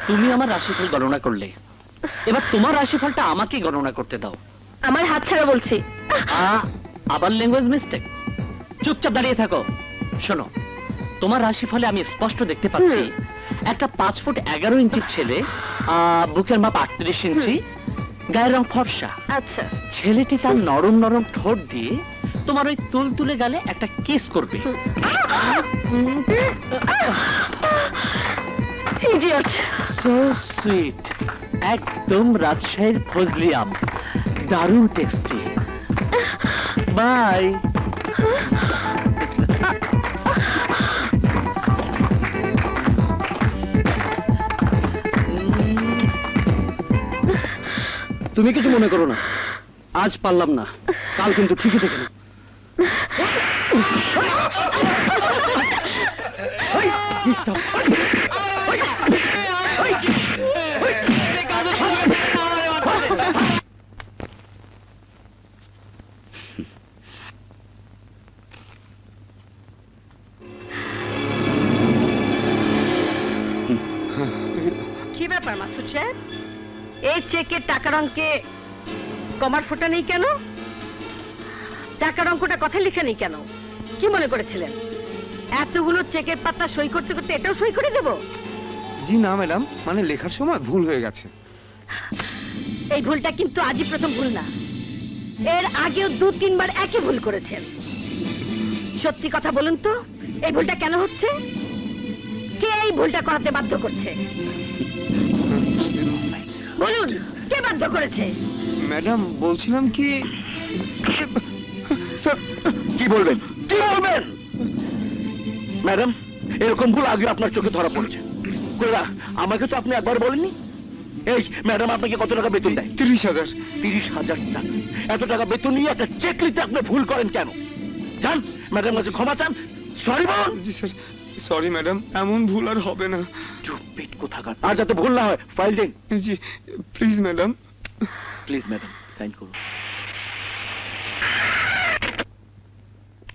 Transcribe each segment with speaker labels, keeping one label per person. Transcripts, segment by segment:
Speaker 1: তুমি আমার রাশিফল গণনা করলে, এবার তোমার রাশিফলটা আমাকে গণনা করতে দাও।
Speaker 2: আমার হাত ছাড়া বলছি।
Speaker 1: আবার ল্যাঙ্গুয়েজ মিস্টেক। চুপচাপ দাঁড়িয়ে থাকো। শোনো, তোমার রাশিফলে আমি স্পষ্ট দেখতে পাচ্ছি একটা 5 ফুট 11 ইঞ্চির ছেলে, বুকের মাপ 38 ইঞ্চি, গায়ের রং ফর্সা।
Speaker 2: আচ্ছা।
Speaker 1: ছেলেটি তার নরম নরম ঠোঁট দিয়ে তোমার ওই তুলতুলে গালে একটা কিস করবে। সো সুইট, একদম রাজশাহীর ফজলি আম, দারুণ টেস্টি। বাই। তুমি কিছু মনে করো না, আজ পারলাম না, কাল কিন্তু ঠিকই দেখে না।
Speaker 2: কি ব্যাপার মাসুদ সাহেব, এই চেকের টাকার অঙ্কে কমার ফোঁটা নেই কেন? টাকার অঙ্কটা কথায় লিখে নেই কেন? কি মনে করেছিলেন এতগুলো চেকের পাতা সই করতে করতে এটাও সই করে দেব?
Speaker 3: জি না ম্যাডাম, মানে লেখার সময় ভুল হয়ে গেছে।
Speaker 2: এই ভুলটা কিন্তু আজই প্রথম ভুল না, এর আগেও 2-3 বার একই ভুল করেছেন। সত্যি কথা বলুন তো, এই ভুলটা কেন হচ্ছে? কে এই ভুলটা করাতে বাধ্য করছে? বলুন, কে বাধ্য করেছে?
Speaker 3: ম্যাডাম বলছিলাম কি,
Speaker 1: কি বলবেন, কি বলবেন? ম্যাডাম, এরকম ভুল আগে আপনার চোখে ধরা পড়েছে। কইরা আমাকে তো আপনি একবার বলেননি। এই ম্যাডাম আপনাকে কত টাকা বেতন দেয়?
Speaker 3: 30,000।
Speaker 1: 30,000 টাকা। এত টাকা বেতন নিয়ে একটা চেক লিখতে আপনি ভুল করেন কেন? জান, ম্যাডাম কাছে ক্ষমা চান, সরি বলুন।
Speaker 3: জি স্যার, সরি ম্যাডাম, এমন ভুল আর হবে না।
Speaker 1: চুপ পিট কোথাকার, আর যাতে ভুল না হয় ফাইল দিন।
Speaker 3: জি please madam.
Speaker 1: Please madam, sign করুন।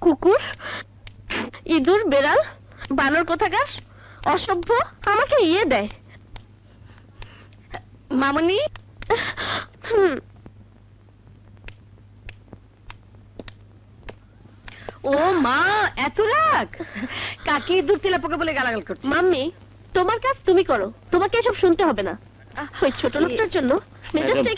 Speaker 2: কুকুর, ইঁদুর, বেড়াল, বানর কোথাকার, অসভ্য, আমাকে ইয়ে দেয়। মামনি, ও মা, এত রাগ! কাকে ইঁদুর তেলাপোকা বলে গালাগাল করছে? মাম্মি, তোমার কাজ তুমি করো, তোমাকে এসব শুনতে হবে না। ওই ছোট লোকটার জন্য মেজাজটাই